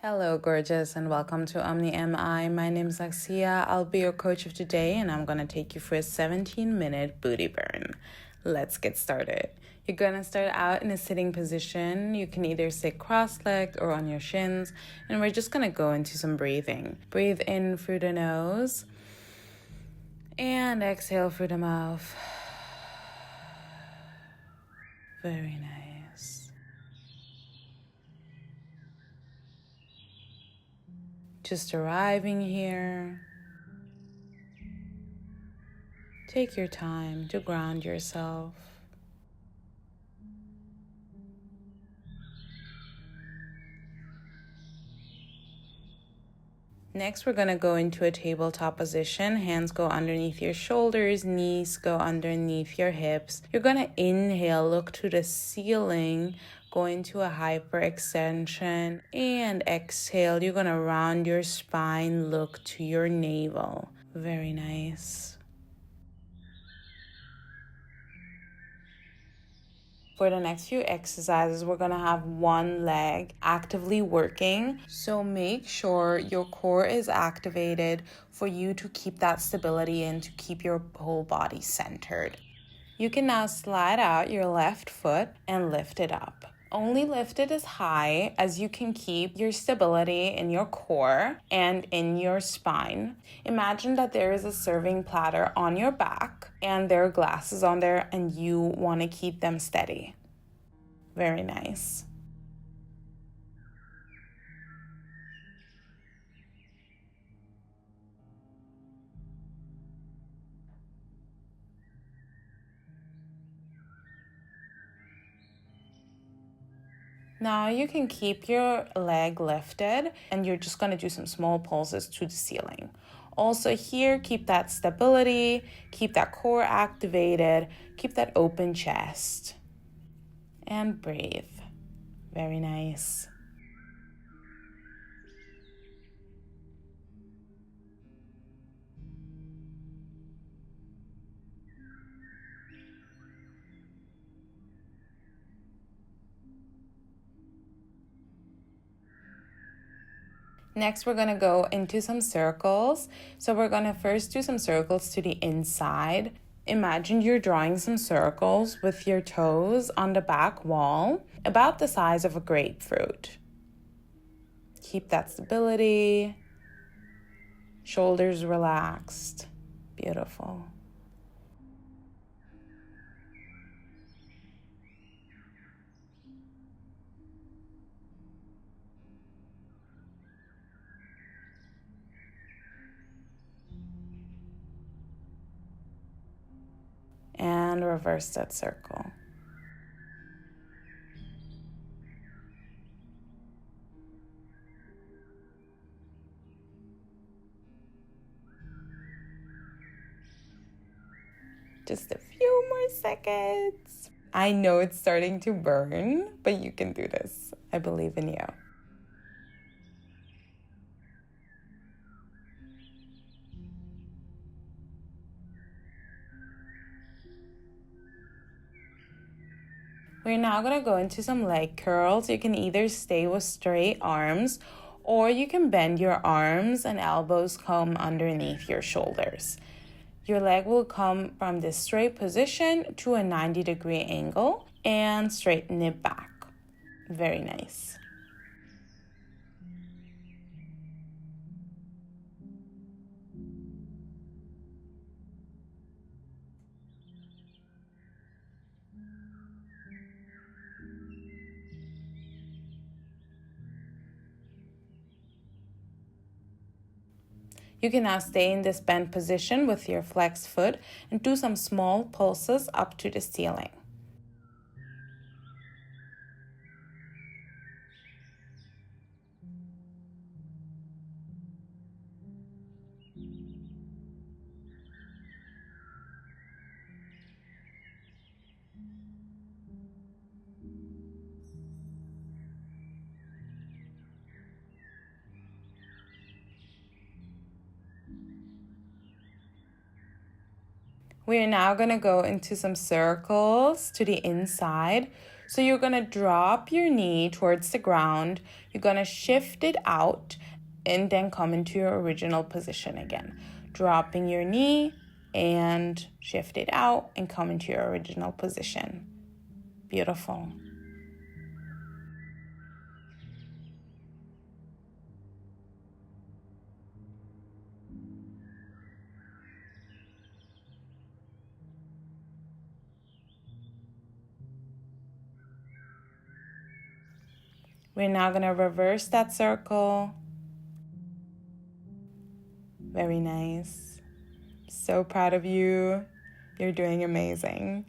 Hello, gorgeous, and welcome to Omniami. My name is Ahcsia. I'll be your coach of today, and I'm going to take you for a 17-minute booty burn. Let's get started. You're going to start out in a sitting position. You can either sit cross-legged or on your shins, and we're just going to go into some breathing. Breathe in through the nose, and exhale through the mouth. Very nice. Just arriving here. Take your time to ground yourself. Next, we're going to go into a tabletop position. Hands go underneath your shoulders, knees go underneath your hips. You're going to inhale, look to the ceiling, go into a hyperextension, and exhale. You're going to round your spine, look to your navel. Very nice. For the next few exercises, we're going to have one leg actively working. So make sure your core is activated for you to keep that stability and to keep your whole body centered. You can now slide out your left foot and lift it up. Only lift it as high as you can keep your stability in your core and in your spine. Imagine that there is a serving platter on your back and there are glasses on there and you want to keep them steady. Very nice. Now you can keep your leg lifted and you're just going to do some small pulses to the ceiling. Also here, keep that stability, keep that core activated, keep that open chest. And breathe. Very nice. Next, we're going to go into some circles. So we're going to first do some circles to the inside. Imagine you're drawing some circles with your toes on the back wall, about the size of a grapefruit. Keep that stability. Shoulders relaxed. Beautiful. And reverse that circle. Just a few more seconds. I know it's starting to burn, but you can do this. I believe in you. We're now going to go into some leg curls. You can either stay with straight arms or you can bend your arms and elbows come underneath your shoulders. Your leg will come from this straight position to a 90-degree angle and straighten it back. Very nice. You can now stay in this bent position with your flexed foot and do some small pulses up to the ceiling. We are now going to go into some circles to the inside. So you're going to drop your knee towards the ground. You're going to shift it out and then come into your original position again. Dropping your knee and shift it out and come into your original position. Beautiful. We're now going to reverse that circle. Very nice. So proud of you. You're doing amazing.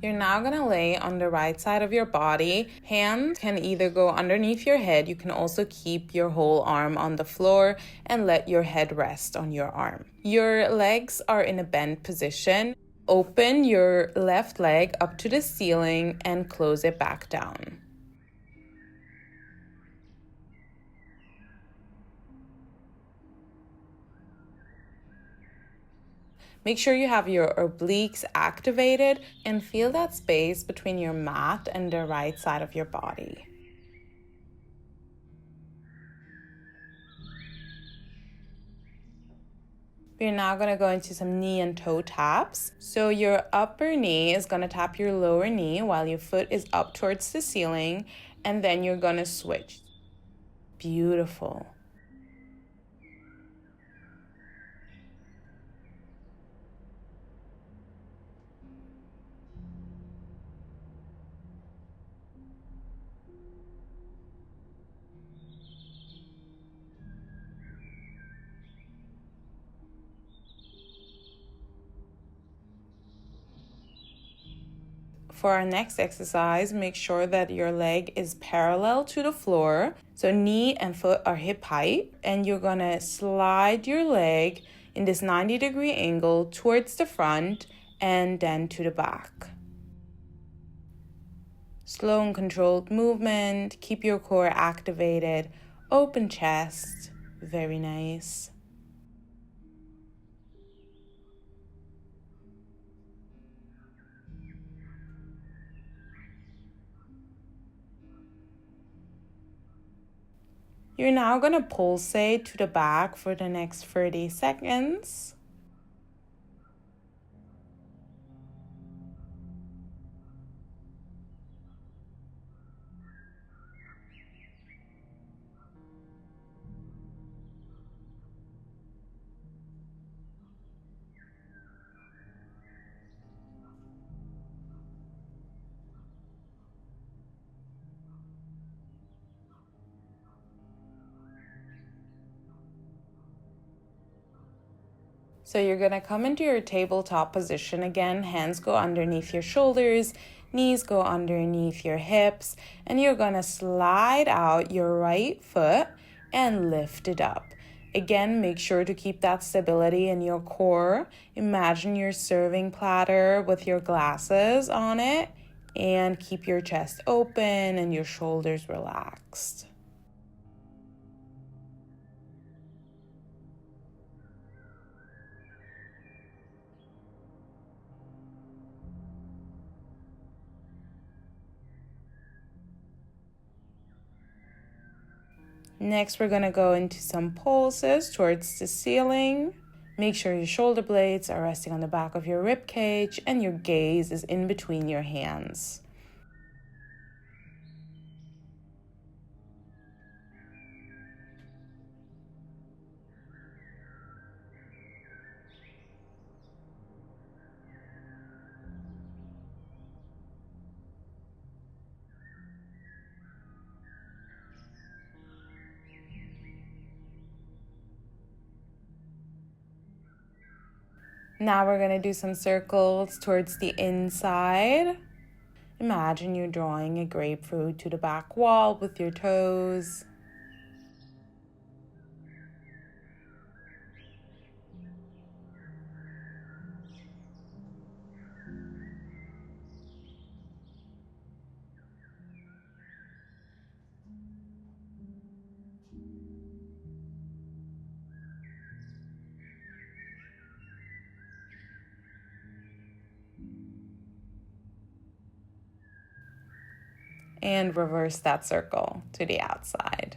You're now going to lay on the right side of your body. Hands can either go underneath your head. You can also keep your whole arm on the floor and let your head rest on your arm. Your legs are in a bent position. Open your left leg up to the ceiling and close it back down. Make sure you have your obliques activated and feel that space between your mat and the right side of your body. We're now going to go into some knee and toe taps. So your upper knee is going to tap your lower knee while your foot is up towards the ceiling, and then you're going to switch. Beautiful. For our next exercise, make sure that your leg is parallel to the floor. So knee and foot are hip height, and you're gonna slide your leg in this 90-degree angle towards the front and then to the back. Slow and controlled movement. Keep your core activated. Open chest. Very nice. You're now going to pulsate to the back for the next 30 seconds. So you're going to come into your tabletop position again. Hands go underneath your shoulders, knees go underneath your hips, and you're going to slide out your right foot and lift it up. Again, make sure to keep that stability in your core. Imagine your serving platter with your glasses on it, and keep your chest open and your shoulders relaxed. Next, we're going to go into some pulses towards the ceiling. Make sure your shoulder blades are resting on the back of your rib cage and your gaze is in between your hands. Now we're going to do some circles towards the inside. Imagine you're drawing a grapefruit to the back wall with your toes. and reverse that circle to the outside.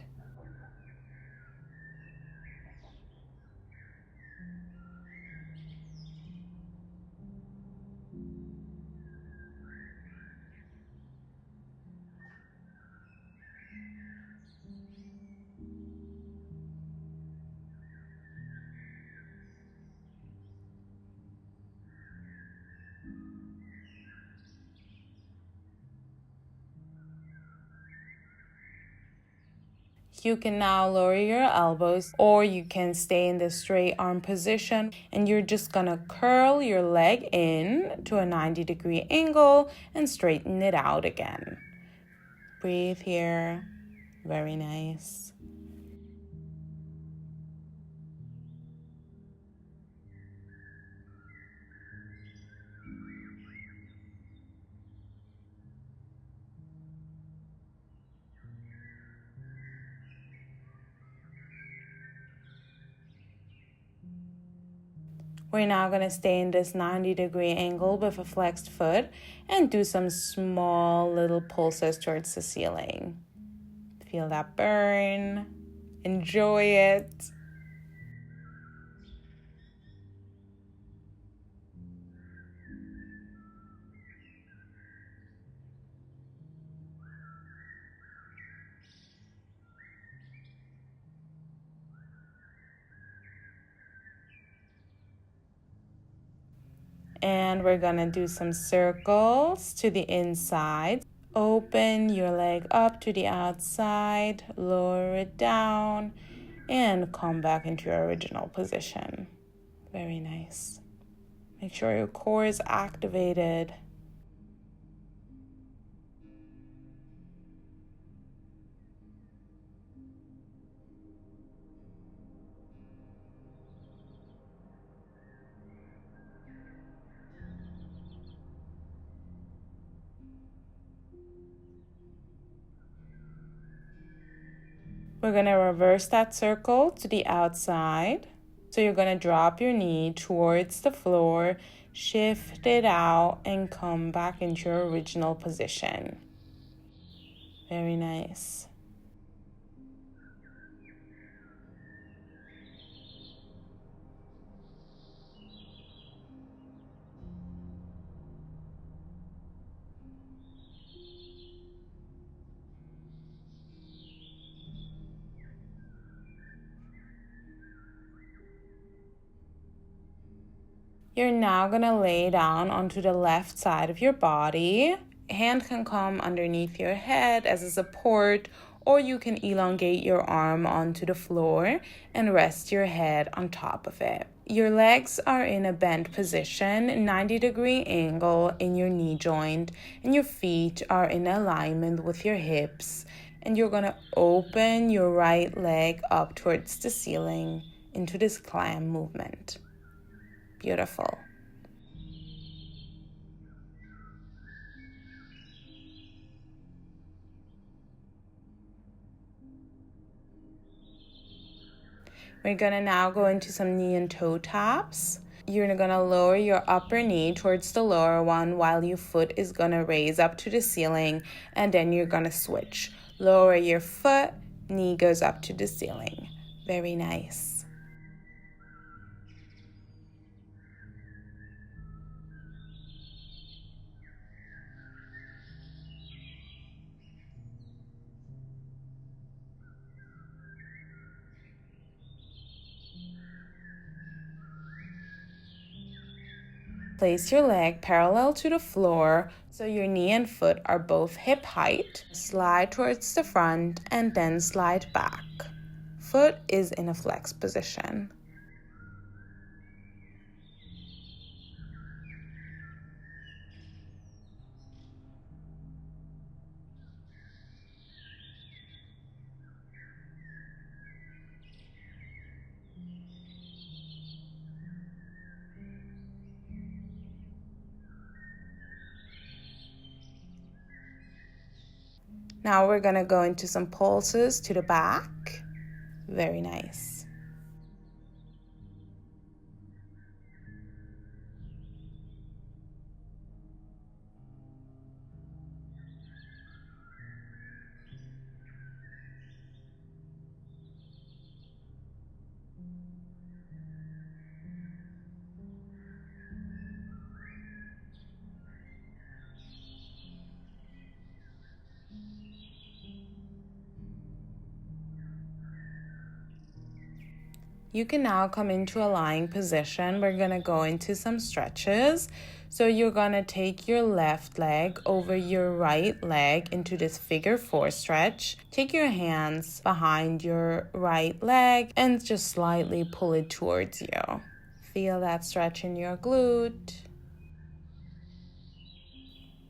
You can now lower your elbows, or you can stay in the straight arm position, and you're just gonna curl your leg in to a 90-degree angle and straighten it out again. Breathe here. Very nice. We're now going to stay in this 90-degree angle with a flexed foot and do some small little pulses towards the ceiling. Feel that burn. Enjoy it. And we're going to do some circles to the inside. Open your leg up to the outside, lower it down, and come back into your original position. Very nice. Make sure your core is activated. We're going to reverse that circle to the outside. So you're going to drop your knee towards the floor, shift it out, and come back into your original position. Very nice. You're now going to lay down onto the left side of your body. Hand can come underneath your head as a support, or you can elongate your arm onto the floor and rest your head on top of it. Your legs are in a bent position, 90-degree angle in your knee joint, and your feet are in alignment with your hips. And you're going to open your right leg up towards the ceiling into this climb movement. Beautiful. We're gonna now go into some knee and toe taps. You're gonna lower your upper knee towards the lower one while your foot is gonna raise up to the ceiling, and then you're gonna switch. Lower your foot, knee goes up to the ceiling. Very nice. Place your leg parallel to the floor so your knee and foot are both hip height. Slide towards the front and then slide back. Foot is in a flex position. Now we're gonna go into some pulses to the back. Very nice. You can now come into a lying position. We're going to go into some stretches. So you're going to take your left leg over your right leg into this figure 4 stretch. Take your hands behind your right leg and just slightly pull it towards you. Feel that stretch in your glute.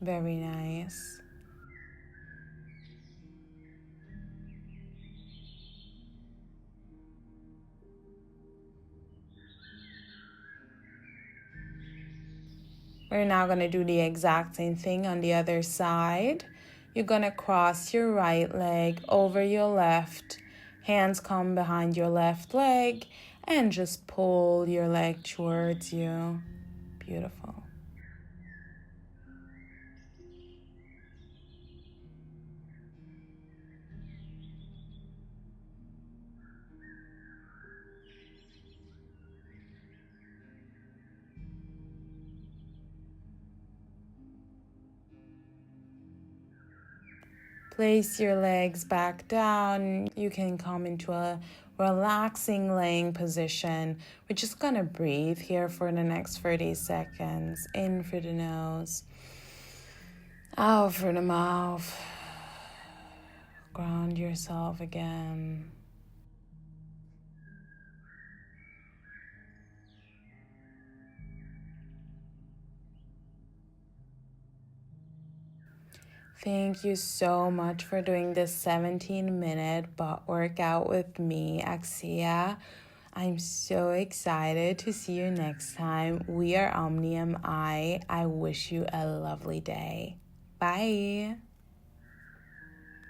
Very nice. We're now going to do the exact same thing on the other side. You're going to cross your right leg over your left. Hands come behind your left leg and just pull your leg towards you. Beautiful. Place your legs back down. You can come into a relaxing laying position. We're just gonna breathe here for the next 30 seconds. In through the nose, out through the mouth. Ground yourself again. Thank you so much for doing this 17-minute butt workout with me, Ahcsia. I'm so excited to see you next time. We are Omniami. I wish you a lovely day. Bye.